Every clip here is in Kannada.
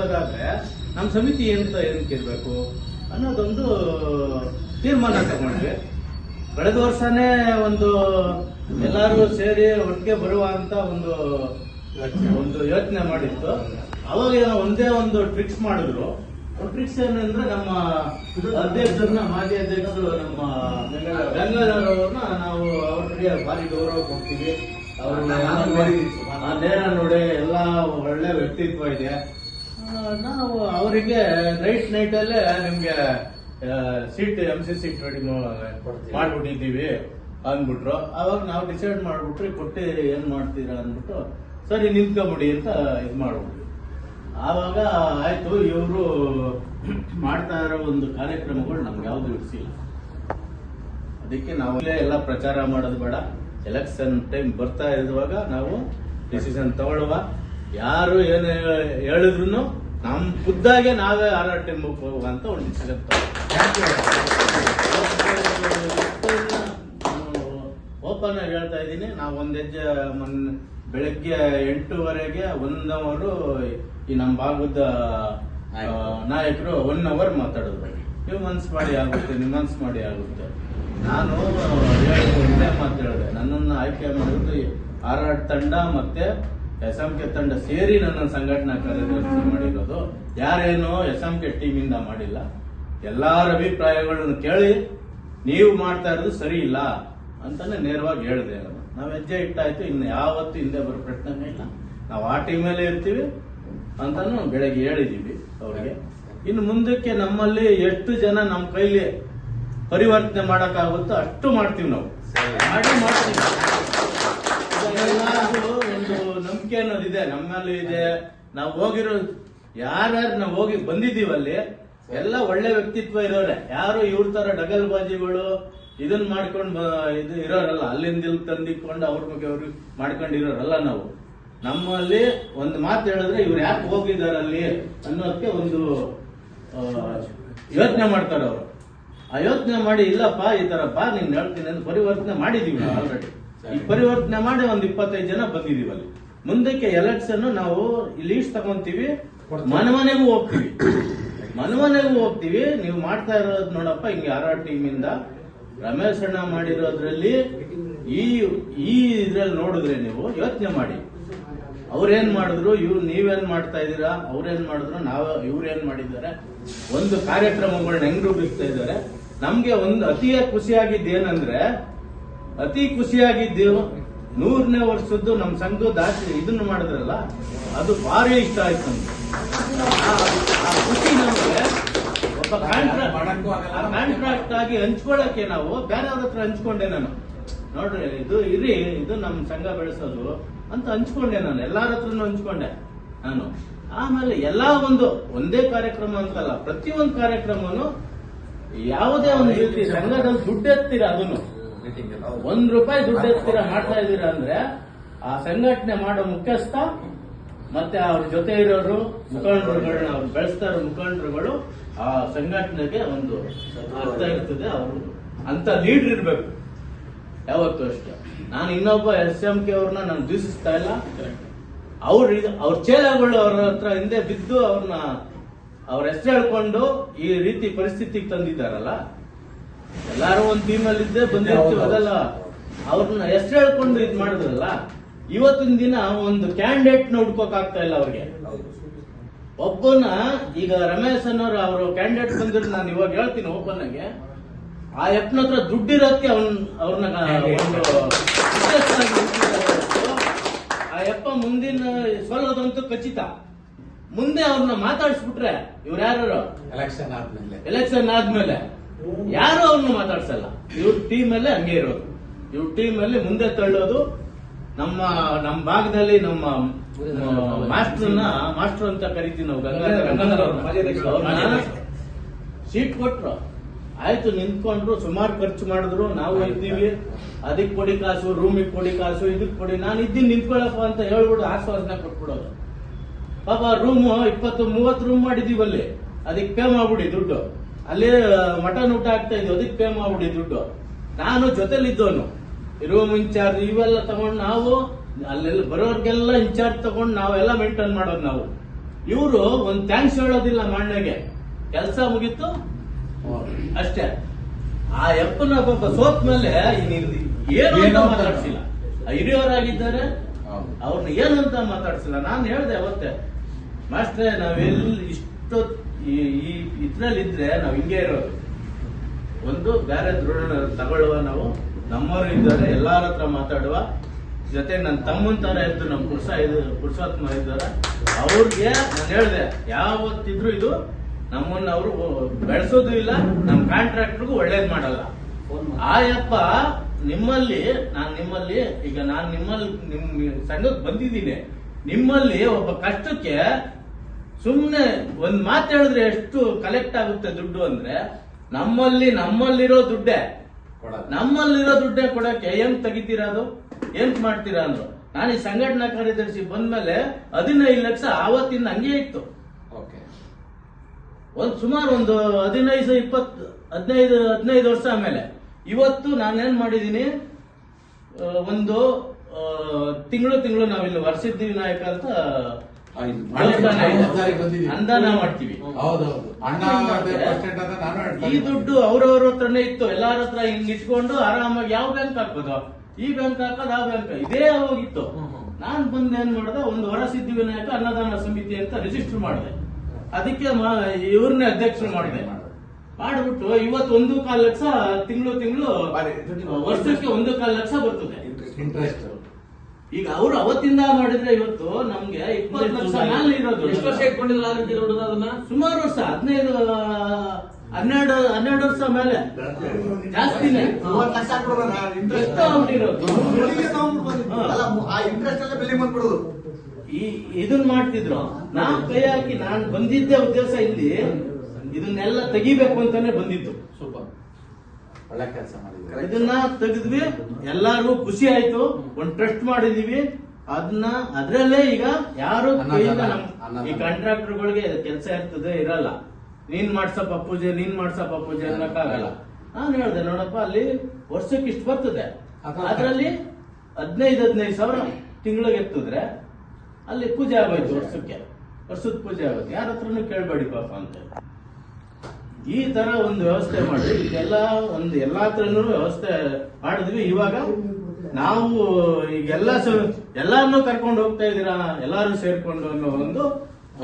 ಹೋಗೋದಾದ್ರೆ ನಮ್ಮ ಸಮಿತಿ ಏನಕ್ಕೆ ಇರಬೇಕು ಅನ್ನೋದೊಂದು ತೀರ್ಮಾನ ತಗೊಂಡ್ವಿ. ಕಳೆದ ವರ್ಷನೇ ಒಂದು ಎಲ್ಲರೂ ಸೇರಿ ಒಟ್ಟಿಗೆ ಬರುವ ಅಂತ ಒಂದು ಯೋಚನೆ ಮಾಡಿತ್ತು. ಅವಾಗ ಒಂದೇ ಒಂದು ಟ್ರಿಕ್ಸ್ ಮಾಡಿದ್ರು. ಟ್ರಿಕ್ಸ್ ಏನಂದ್ರೆ ನಮ್ಮ ಅಧ್ಯಕ್ಷರನ್ನ ಮಾಜಿ ಅಧ್ಯಕ್ಷರು ನಮ್ಮ ಗಂಗಾಧರವ್ರನ್ನ ನಾವು ಅವ್ರಿಗೆ ಭಾರಿ ಗೌರವ ಕೊಡ್ತೀವಿ. ಅವರು ನೇರ ನೋಡಿ ಎಲ್ಲ ಒಳ್ಳೆ ವ್ಯಕ್ತಿತ್ವ ಇದೆ. ನಾವು ಅವರಿಗೆ ನೈಟ್ ಅಲ್ಲೇ ನಿಮ್ಗೆ ಸೀಟ್ MC ಸೀಟ್ ರೆಡಿ ಮಾಡ್ಬಿಟ್ಟಿದ್ದೀವಿ ಅಂದ್ಬಿಟ್ರು. ಅವಾಗ ನಾವು ಡಿಸೈಡ್ ಮಾಡ್ಬಿಟ್ರಿ ಕೊಟ್ಟು ಏನ್ ಮಾಡ್ತೀರಾ ಅಂದ್ಬಿಟ್ಟು ಸರಿ ನಿಂತ್ಕೊಂಬಿಡಿ ಅಂತ ಇದು ಮಾಡ್ಬಿಟ್ವಿ. ಆವಾಗ ಆಯ್ತು, ಇವರು ಮಾಡ್ತಾ ಇರೋ ಒಂದು ಕಾರ್ಯಕ್ರಮಗಳು ನಮ್ಗೆ ಯಾವ್ದು ಇಡಿಸಿಲ್ಲ. ಅದಕ್ಕೆ ನಾವು ಎಲ್ಲ ಪ್ರಚಾರ ಮಾಡೋದು ಬೇಡ, ಎಲೆಕ್ಷನ್ ಟೈಮ್ ಬರ್ತಾ ಇರುವಾಗ ನಾವು ಡಿಸಿಷನ್ ತಗೊಳ್ಳುವ. ಯಾರು ಏನು ಹೇಳಿದ್ರು ನಮ್ ಖುದ್ದಾಗೆ ನಾವೇ RRT ಹೋಗುವ ಅಂತ ಒಂದು ಡಿಸಿಷನ್ ಓಪನ್ ಆಗಿ ಹೇಳ್ತಾ ಇದ್ದೀನಿ. ನಾವು ಒಂದ್ ಹೆಜ್ಜೆ ಬೆಳಗ್ಗೆ 8:00 1 ಅವರ್ ಈ ನಮ್ಮ ಭಾಗದ ನಾಯಕರು 1 ಅವರ್ ಮಾತಾಡಿದ್ರು. ನೀವು ಮನ್ಸು ಮಾಡಿ ಆಗುತ್ತೆ, ನೀವು ಮನ್ಸು ಮಾಡಿ ಆಗುತ್ತೆ. ನಾನು ಒಂದೇ ಮಾತು ಹೇಳಿದೆ, ನನ್ನನ್ನು ಆಯ್ಕೆ ಮಾಡಿದ್ರು RR ತಂಡ ಮತ್ತೆ SMK ತಂಡ ಸೇರಿ ನನ್ನ ಸಂಘಟನಾ ಕಾರ್ಯದರ್ಶಿ ಮಾಡಿರೋದು. ಯಾರೇನು SMK ಟೀಮ್ ಇಂದ ಮಾಡಿಲ್ಲ. ಎಲ್ಲಾರ ಅಭಿಪ್ರಾಯಗಳನ್ನು ಕೇಳಿ ನೀವು ಮಾಡ್ತಾ ಇರೋದು ಸರಿ ಇಲ್ಲ ಅಂತಾನೆ ನೇರವಾಗಿ ಹೇಳಿದೆ. ನಾವು ಹೆಜ್ಜೆ ಇಟ್ಟಾಯ್ತು, ಇನ್ನು ಯಾವತ್ತು ಹಿಂದೆ ಬರೋ ಪ್ರಶ್ನೆ ಇಲ್ಲ. ನಾವು ಆ ಟೀಮಲ್ಲೇ ಇರ್ತೀವಿ ಅಂತಾನು ಬೆಳಗ್ಗೆ ಹೇಳಿದೀವಿ ಅವ್ರಿಗೆ. ಇನ್ನು ಮುಂದಕ್ಕೆ ನಮ್ಮಲ್ಲಿ ಎಷ್ಟು ಜನ ನಮ್ಮ ಕೈಲಿ ಪರಿವರ್ತನೆ ಮಾಡಕ್ಕಾಗುತ್ತೋ ಅಷ್ಟು ಮಾಡ್ತೀವಿ. ನಾವು ಮಾಡ್ತೀವಿ. ಒಂದು ನಂಬಿಕೆ ಅನ್ನೋದಿದೆ ನಮ್ಮಲ್ಲಿ ಇದೆ. ನಾವು ಹೋಗಿರೋ ಯಾರ್ಯಾರು ನಾವು ಹೋಗಿ ಬಂದಿದ್ದೀವಲ್ಲಿ ಎಲ್ಲ ಒಳ್ಳೆ ವ್ಯಕ್ತಿತ್ವ ಇರೋರೆ. ಯಾರು ಇವ್ರ ತರ ಡಗಲ್ ಬಾಜಿಗಳು ಇದನ್ನ ಮಾಡ್ಕೊಂಡು ಇದು ಇರೋರಲ್ಲ. ಅಲ್ಲಿಂದ ಇಲ್ಲಿ ತಂದಿಕೊಂಡು ಅವ್ರ ಬಗ್ಗೆ ಅವ್ರಿಗೆ ಮಾಡ್ಕೊಂಡಿರೋರಲ್ಲ. ನಾವು ನಮ್ಮಲ್ಲಿ ಒಂದು ಮಾತು ಹೇಳಿದ್ರೆ ಇವ್ರು ಯಾಕೆ ಹೋಗಿದ್ದಾರೆ ಅಲ್ಲಿ ಅನ್ನೋದಕ್ಕೆ ಒಂದು ಯೋಚನೆ ಮಾಡ್ತಾರೆ ಅವರು. ಆ ಯೋಚನೆ ಮಾಡಿ ಇಲ್ಲಪ್ಪ ಈ ತರ ಬಾ ನೀನ್ ಹೇಳ್ತೀನಿ ಅಂತ ಪರಿವರ್ತನೆ ಮಾಡಿದೀವಿ ನಾವು ಆಲ್ರೆಡಿ. ಈ ಪರಿವರ್ತನೆ ಮಾಡಿ ಒಂದು 25 ಜನ ಬಂದಿದೀವಿ ಅಲ್ಲಿ. ಮುಂದಕ್ಕೆ ಎಲೆಕ್ಷನ್ ನಾವು ಲೀಸ್ಟ್ ತಗೊಂತೀವಿ, ಮನೆಗೂ ಹೋಗ್ತೀವಿ. ನೀವು ಮಾಡ್ತಾ ಇರೋದು ನೋಡಪ್ಪ ಹಿಂಗೆ RR ಟೀಮ್ ಇಂದ ರಮೇಶ್ ಅಣ್ಣ ಮಾಡಿರೋದ್ರಲ್ಲಿ ಈ ಇದ್ರಲ್ಲಿ ನೋಡಿದ್ರೆ ನೀವು ಯೋಚನೆ ಮಾಡಿ, ಅವ್ರೇನ್ ಮಾಡಿದ್ರು, ನೀವೇನ್ ಮಾಡ್ತಾ ಇದ್ದೀರಾ, ಅವ್ರೇನ್ ಮಾಡಿದ್ರು, ಇವ್ರೇನ್ ಮಾಡಿದ್ದಾರೆ, ಒಂದು ಕಾರ್ಯಕ್ರಮಗಳನ್ನ ಹೆಂಗ್ ರೂಪಿಸ್ತಾ ಇದ್ದಾರೆ. ನಮ್ಗೆ ಒಂದು ಅತಿ ಖುಷಿಯಾಗಿದ್ದೇನಂದ್ರೆ, ಅತಿ ಖುಷಿಯಾಗಿದ್ದೇವು 100ನೇ ವರ್ಷದ್ದು ನಮ್ಮ ಸಂಘದ ಇದನ್ನ ಮಾಡಿದ್ರಲ್ಲ, ಅದು ಭಾರಿ ಇಷ್ಟ ಆಯ್ತು ನಮ್ಗೆ. ಆ ಖುಷಿ ನಮ್ಗೆ ಒಬ್ಬ ಕಾಂಟ್ರಾಕ್ಟ್ ಆಗಿ ಹಂಚ್ಕೊಳ್ಳಕ್ಕೆ ನಾವು ಬೇರೆಯವ್ರ ಹತ್ರ ಹಂಚ್ಕೊಂಡೆ. ನಾನು ನೋಡ್ರಿ ಇದು ನಮ್ಮ ಸಂಘ ಬೆಳೆಸೋದು ಅಂತ ಹಂಚ್ಕೊಂಡೆ. ನಾನು ಎಲ್ಲಾರ ಹತ್ರನು ಹಂಚ್ಕೊಂಡೆ ನಾನು. ಆಮೇಲೆ ಎಲ್ಲಾ ಒಂದೇ ಕಾರ್ಯಕ್ರಮ ಅಂತಲ್ಲ, ಪ್ರತಿಯೊಂದು ಕಾರ್ಯಕ್ರಮನು ಯಾವುದೇ ಒಂದು ರೀತಿ ಸಂಘದಲ್ಲಿ ದುಡ್ಡು ಎತ್ತೀರಾ, ಅದನ್ನು ₹1 ದುಡ್ಡು ಎತ್ತೀರಾ ಮಾಡ್ತಾ ಇದ್ದೀರಾ ಅಂದ್ರೆ ಆ ಸಂಘಟನೆ ಮಾಡೋ ಮುಖ್ಯಸ್ಥ ಮತ್ತೆ ಅವ್ರ ಜೊತೆ ಇರೋರು ಮುಖಂಡರುಗಳನ್ನ ಅವ್ರು ಬೆಳೆಸ್ತಾ ಇರೋ ಮುಖಂಡರುಗಳು ಆ ಸಂಘಟನೆಗೆ ಒಂದು ಅರ್ಥ ಇರ್ತದೆ. ಅವರು ಅಂತ ಲೀಡರ್ ಇರ್ಬೇಕು ಯಾವತ್ತೂ ಅಷ್ಟೇ. ನಾನು ಇನ್ನೊಬ್ಬ SMK ಅವ್ರನ್ನ ನಾನು ದೂಷಿಸ್ತಾ ಇಲ್ಲ. ಅವ್ರ ಚೇಲಗಳು ಅವ್ರ ಹತ್ರ ಹಿಂದೆ ಬಿದ್ದು ಅವ್ರ ಹೆಸರು ಹೇಳ್ಕೊಂಡು ಈ ರೀತಿ ಪರಿಸ್ಥಿತಿಗೆ ತಂದಿದ್ದಾರಲ್ಲ. ಎಲ್ಲಾರು ಒಂದ್ ಟೀಮಲ್ಲಿ ಇದ್ದೇ ಬಂದಿರ್ತೀವಿ, ಅದಲ್ಲ ಅವ್ರನ್ನ ಹೆಸರು ಹೇಳ್ಕೊಂಡು ಇದ್ ಮಾಡಿದ್ರಲ್ಲ. ಇವತ್ತಿನ ದಿನ ಒಂದು ಕ್ಯಾಂಡಿಡೇಟ್ ನ ಹುಡ್ಕೋಕ್ ಆಗ್ತಾ ಇಲ್ಲ ಅವ್ರಿಗೆ. ಒಬ್ಬನ ಈಗ ರಮೇಶ್ ಅನ್ನೋರು ಅವರು ಕ್ಯಾಂಡಿಡೇಟ್ ಬಂದಿರೋ ನಾನು ಇವಾಗ ಹೇಳ್ತೀನಿ ಓಪನ್ ಆಗಿ, ಆ ಯಪ್ಪನ ಹತ್ರ ದುಡ್ಡಿರೋದಕ್ಕೆ ಅವ್ರನ್ನ ಆ ಯಪ್ಪ ಮುಂದಿನ ಸೋಲೋದಂತೂ ಖಚಿತ. ಮುಂದೆ ಅವ್ರನ್ನ ಮಾತಾಡಿಸ್ಬಿಟ್ರೆ ಇವ್ರು ಯಾರು ಎಲೆಕ್ಷನ್ ಆದ್ಮೇಲೆ ಯಾರು ಅವ್ರನ್ನ ಮಾತಾಡ್ಸಲ್ಲ. ಇವ್ರ ಟೀಮ್ ಅಲ್ಲೇ ಹಂಗೆ ಇರೋದು, ಇವ್ರ ಟೀಮ್ ಅಲ್ಲಿ ಮುಂದೆ ತಳ್ಳೋದು. ನಮ್ಮ ಭಾಗದಲ್ಲಿ ನಮ್ಮ ಮಾಸ್ಟರ್ ಅಂತ ಕರಿತೀವಿ ನಾವು, ಗಂಗಾಧರ ಸೀಟ್ ಕೊಟ್ರು, ಆಯ್ತು ನಿಂತ್ಕೊಂಡ್ರು, ಸುಮಾರು ಖರ್ಚು ಮಾಡಿದ್ರು. ನಾವು ಇದ್ದೀವಿ, ಅದಕ್ಕೆ ಕೊಡಿ ಕಾಸು, ರೂಮಿಗೆ ಕೊಡಿ ಕಾಸು, ಇದಕ್ಕೆ ಕೊಡಿ, ನಾನು ಇದ್ದೀನಿ ನಿಂತ್ಕೊಳ್ಳಪ್ಪ ಅಂತ ಹೇಳ್ಬಿಡು ಆಶ್ವಾಸನೆ ಕೊಟ್ಬಿಡೋದು. ಪಾಪ ರೂಮ್ 20-30 ರೂಮ್ ಮಾಡಿದೀವಿ ಅಲ್ಲಿ, ಅದಕ್ಕೆ ಪೇ ಮಾಡ್ಬಿಡಿ ದುಡ್ಡು. ಅಲ್ಲಿ ಮಟನ್ ಊಟ ಆಗ್ತಾ ಇದ್ವಿ, ಅದಕ್ಕೆ ಪೇ ಮಾಡ್ಬಿಡಿ ದುಡ್ಡು. ನಾನು ಜೊತೆಲಿದ್ದವನು, ರೂಮ್ ಇನ್ಚಾರ್ಜ್ ಇವೆಲ್ಲ ತಗೊಂಡು ನಾವು ಅಲ್ಲೆಲ್ಲ ಬರೋರ್ಗೆಲ್ಲ ಇನ್ಚಾರ್ಜ್ ತಗೊಂಡು ನಾವೆಲ್ಲ ಮೇಂಟೈನ್ ಮಾಡೋದು. ನಾವು ಇವರು ಒಂದ್ ಥ್ಯಾಂಕ್ಸ್ ಹೇಳೋದಿಲ್ಲ ಮಣ್ಣಗೆ, ಕೆಲಸ ಮುಗೀತು ಅಷ್ಟೇ. ಆ ಯಪ್ಪನ ಪಾಪ ಸೋತ್ ಮೇಲೆ ಏನು ಅಂತ ಮಾತಾಡ್ಸಿಲ್ಲ. ಹಿರಿಯವರಾಗಿದ್ದಾರೆ, ಅವ್ರನ್ನ ಏನು ಅಂತ ಮಾತಾಡ್ಸಿಲ್ಲ. ನಾನು ಹೇಳ್ದೆ ಅವತ್ತೆ, ಮಾಸ್ಟ್ರೆ ನಾವೆಲ್ಲಿ ಇಷ್ಟು ಇದ್ರಲ್ಲಿ ಇದ್ರೆ ನಾವ್ ಹಿಂಗೆ ಇರೋದು. ಒಂದು ಬೇರೆ ದೃಢ ತಗೊಳ್ಳುವ, ನಾವು ನಮ್ಮವ್ರು ಇದ್ದಾರೆ, ಎಲ್ಲಾರ ಹತ್ರ ಮಾತಾಡುವ, ಜೊತೆ ನನ್ನ ತಮ್ಮನ ತರ ಇದ್ದು ನಮ್ ಪುರುಷೋತ್ತಮ ಇದ್ದಾರೆ. ಅವ್ರಿಗೆ ನಾನು ಹೇಳ್ದೆ, ಯಾವತ್ತಿದ್ರು ಇದು ನಮ್ಮನ್ನ ಅವರು ಬೆಳೆಸೋದು ಇಲ್ಲ, ನಮ್ ಕಾಂಟ್ರಾಕ್ಟರ್ಗೂ ಒಳ್ಳೇದ್ ಮಾಡಲ್ಲ. ಆಯಪ್ಪ ನಿಮ್ಮಲ್ಲಿ ಈಗ ನಾನು ನಿಮ್ ಸಂಘಕ್ಕೆ ಬಂದಿದ್ದೀನಿ. ನಿಮ್ಮಲ್ಲಿ ಒಬ್ಬ ಕಷ್ಟಕ್ಕೆ ಸುಮ್ನೆ ಒಂದ್ ಮಾತು ಹೇಳಿದ್ರೆ ಎಷ್ಟು ಕಲೆಕ್ಟ್ ಆಗುತ್ತೆ ದುಡ್ಡು ಅಂದ್ರೆ, ನಮ್ಮಲ್ಲಿರೋ ದುಡ್ಡೇ ಕೊಡಕ್ಕೆ ಹೆಂಗ್ ತೆಗಿತೀರಾ, ಅದು ಹೆಂಗ್ ಮಾಡ್ತೀರಾ ಅಂದ್ರು. ನಾನು ಈ ಸಂಘಟನಾ ಕಾರ್ಯದರ್ಶಿ ಬಂದ್ಮೇಲೆ 15 ಲಕ್ಷ ಆವತ್ತಿಂದ ಹಂಗೆ ಇತ್ತು. ಸುಮಾರು ಒಂದು 15 ವರ್ಷ ಆಮೇಲೆ ಇವತ್ತು ನಾನೇನ್ ಮಾಡಿದೀನಿ, ಒಂದು ತಿಂಗಳು ನಾವಿಲ್ಲಿ ವರ್ಷಿದ್ದಿ ವಿನಾಯಕ ಅಂತ ಅನುದಾನ ಮಾಡ್ತೀವಿ. ಈ ದುಡ್ಡು ಅವ್ರವ್ರ ಹತ್ರನೇ ಇತ್ತು, ಎಲ್ಲಾರ ಹತ್ರ ಹಿಂಗ್ ಇಟ್ಕೊಂಡು ಆರಾಮಾಗಿ ಯಾವ ಬ್ಯಾಂಕ್ ಹಾಕೋದು, ಈ ಬ್ಯಾಂಕ್ ಹಾಕೋದು, ಆ ಬ್ಯಾಂಕ್ ಇದೇ ಹೋಗಿತ್ತು. ನಾನ್ ಬಂದ್ ಏನ್ ಮಾಡ್ದೆ, ಒಂದು ವರಸಿದ್ದಿ ವಿನಾಯಕ ಅನ್ನದಾನ ಸಮಿತಿ ಅಂತ ರಿಜಿಸ್ಟರ್ ಮಾಡಿದೆ. ಅದಕ್ಕೆ ಇವ್ರನ್ನೇ ಅಧ್ಯಕ್ಷರು ಮಾಡಿದೆ. ಮಾಡ್ಬಿಟ್ಟು ಇವತ್ತು 1.25 ಲಕ್ಷ ತಿಂಗಳು ವರ್ಷಕ್ಕೆ 1.25 ಲಕ್ಷ ಬರ್ತದೆ ಇಂಟ್ರೆಸ್ಟ್. ಈಗ ಅವರು ಅವತ್ತಿಂದ ಮಾಡಿದ್ರೆ ಇವತ್ತು ನಮ್ಗೆ 20 ಲಕ್ಷ ಮೇಲೆ ಇರೋದು. ಎಷ್ಟು ವರ್ಷ ಇಟ್ಕೊಂಡಿಲ್ಲ ಅದನ್ನ? ಸುಮಾರು ವರ್ಷ, 12 ವರ್ಷ ಮೇಲೆ ಜಾಸ್ತಿನೇ ಇದನ್ನ ಮಾಡ್ತಿದ್ರು. ನಾನ್ ಕೈ ಹಾಕಿ ನಾನ್ ಬಂದಿದ್ದೆ ಉದ್ದೇಶ ಇಲ್ಲಿ ಇದನ್ನೆಲ್ಲ ತೆಗಿಬೇಕು ಅಂತಾನೆ ಬಂದಿದ್ದು. ಸೂಪರ್, ಒಳ್ಳೆ ಕೆಲಸ ಮಾಡಿದ್ವಿ. ಇದನ್ನ ತೆಗೆದ್ವಿ, ಎಲ್ಲಾರು ಖುಷಿ ಆಯ್ತು. ಒಂದ್ ಟ್ರಸ್ಟ್ ಮಾಡಿದೀವಿ. ಅದ್ರಲ್ಲೇ ಈಗ ಯಾರು ಈ ಕಾಂಟ್ರಾಕ್ಟರ್ಗಳಿಗೆ ಕೆಲಸ ಇರ್ತದೆ ಇರಲ್ಲ. ನೀನ್ ಮಾಡ್ಸಪ್ಪ ಪೂಜೆ ಅನ್ನಕ್ಕಾಗಲ್ಲ. ನಾನು ಹೇಳ್ದೆ, ನೋಡಪ್ಪ ಅಲ್ಲಿ ವರ್ಷಕ್ಕೆ ಇಷ್ಟು ಬರ್ತದೆ, ಅದ್ರಲ್ಲಿ 15 ಸಾವಿರ ತಿಂಗಳಿಗೆ ಎತ್ತಿದ್ರೆ ಅಲ್ಲಿ ಪೂಜೆ ಆಗೋಯ್ತು. ವರ್ಷದ ಪೂಜೆ ಆಗೋಯ್ತು. ಯಾರ ಹತ್ರನು ಕೇಳ್ಬೇಡಿ ಪಾಪ ಅಂತ. ಈ ತರ ಒಂದು ವ್ಯವಸ್ಥೆ ಮಾಡಿ ಎಲ್ಲಾ ಹತ್ರನೂ ವ್ಯವಸ್ಥೆ ಮಾಡಿದ್ವಿ. ಇವಾಗ ನಾವು ಈಗ ಎಲ್ಲಾರನ್ನೂ ಕರ್ಕೊಂಡು ಹೋಗ್ತಾ ಇದೀರಾ, ಎಲ್ಲಾರು ಸೇರ್ಕೊಂಡು ಅನ್ನೋ ಒಂದು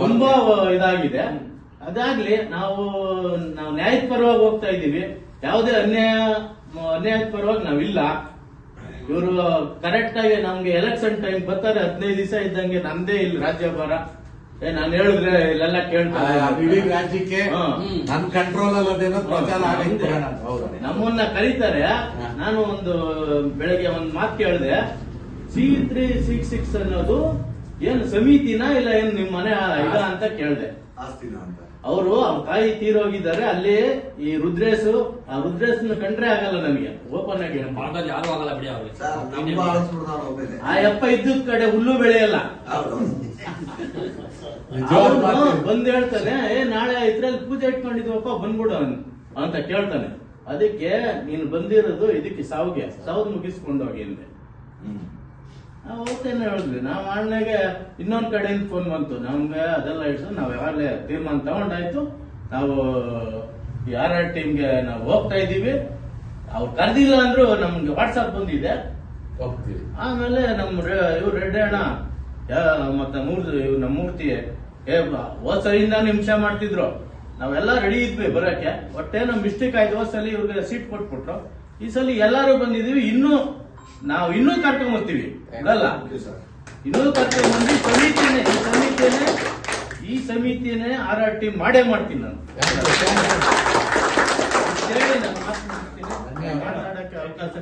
ತುಂಬಾ ಇದಾಗಿದೆ. ಅದಾಗ್ಲಿ, ನಾವು ನ್ಯಾಯದ ಪರವಾಗಿ ಹೋಗ್ತಾ ಇದೀವಿ. ಯಾವುದೇ ಅನ್ಯಾಯದ ಪರವಾಗಿ ನಾವಿಲ್ಲ. ಇವರು ಕರೆಕ್ಟ್ ಆಗಿ ನಮ್ಗೆ ಎಲೆಕ್ಷನ್ ಟೈಮ್ ಬರ್ತಾರೆ, 15 ದಿವಸ ಇದ್ದಂಗೆ ನಂದೇ ಇಲ್ಲಿ ರಾಜ್ಯಭಾರ. ನಾನು ಹೇಳಿದ್ರೆ ಇಲ್ಲೆಲ್ಲ ಕೇಳ್ತಾರೆ, ರಾಜ್ಯಕ್ಕೆ ನನ್ ಕಂಟ್ರೋಲ್ ಅಲ್ಲದೇನೋ ಪ್ರಚಾರ ನಮ್ಮನ್ನ ಕರೀತಾರೆ. ನಾನು ಒಂದು ಬೆಳಗ್ಗೆ ಒಂದ್ ಮಾತು ಕೇಳಿದೆ, C366 ಅನ್ನೋದು ಏನ್ ಸಮಿತಿನ ಇಲ್ಲ ಏನ್ ನಿಮ್ ಮನೆ ಇಲ್ಲ ಅಂತ ಕೇಳಿದೆ. ಅವರು ಅವ್ರ ತಾಯಿ ತೀರೋಗಿದ್ದಾರೆ. ಅಲ್ಲಿ ಈ ರುದ್ರೇಶ್ನ ಕಂಡ್ರೆ ಆಗಲ್ಲ ನನಗೆ, ಓಪನ್ ಆಗಿ ಯಾರು ಆಗಲ್ಲ ಬಿಡಿ. ಆ ಯಪ್ಪ ಇದ್ದದ್ ಕಡೆ ಹುಲ್ಲು ಬೆಳೆಯಲ್ಲ. ಬಂದ್ ಹೇಳ್ತಾನೆ, ನಾಳೆ ಇದ್ರಲ್ಲಿ ಪೂಜೆ ಇಟ್ಕೊಂಡಿದ್ವಪ್ಪ ಬಂದ್ಬಿಡು ಅಂತ ಕೇಳ್ತಾನೆ. ಅದಕ್ಕೆ ನೀನು ಬಂದಿರೋದು ಇದಕ್ಕೆ ಸಾವ್ದು ಮುಗಿಸ್ಕೊಂಡು ಹೋಗಿ ಅಂದೆ. ಅವತ್ತೇನು ಹೇಳಿದ್ವಿ, ನಾವು ಅಣ್ಣಗೆ ಇನ್ನೊಂದ್ ಕಡೆಯಿಂದ ಫೋನ್ ಬಂತು ನಮ್ಗೆ. ಅದೆಲ್ಲ ಇಟ್ಟು ನಾವ್ ಯಾವಾಗಲೇ ತೀರ್ಮಾನ ತಗೊಂಡಾಯ್ತು. ನಾವು RR ಟೀಮ್ಗೆ ನಾವು ಹೋಗ್ತಾ ಇದೀವಿ. ಅವ್ರು ಕರೆದಿಲ್ಲ ಅಂದ್ರು ನಮ್ಗೆ ವಾಟ್ಸಾಪ್ ಬಂದಿದೆ. ಆಮೇಲೆ ಇವ್ರು ರೆಡ್ಡಿ ಅಣ್ಣ ಮತ್ತೆ ನಮ್ಮ ಮೂರ್ತಿ ಹೋದ್ ಸಲಿಂದ ಹಿಂಸೆ ಮಾಡ್ತಿದ್ರು. ನಾವೆಲ್ಲ ರೆಡಿ ಇದ್ವಿ ಬರಕ್ಕೆ. ಒಟ್ಟೇನೋ ಮಿಸ್ಟೇಕ್ ಆಯ್ತು. ಹೋದ್ ಸಲ ಇವ್ರಿಗೆ ಸೀಟ್ ಕೊಟ್ಬಿಟ್ರು. ಈ ಸಲ ಎಲ್ಲಾರು ಬಂದಿದೀವಿ. ನಾವು ಇನ್ನೂ ಕರ್ಕೊಂಡ್ ಬರ್ತೀವಿ, ಅಲ್ಲ ಇನ್ನೂ ಕರ್ಕೊಂಡ್ ಬಂದು ಈ ಸಮಿತಿಯನ್ನೇ RR ಟೀಮ್ ಮಾಡೇ ಮಾಡ್ತೀನಿ ನಾನು. ಮಾತಾಡಕ್ಕೆ ಅವಕಾಶ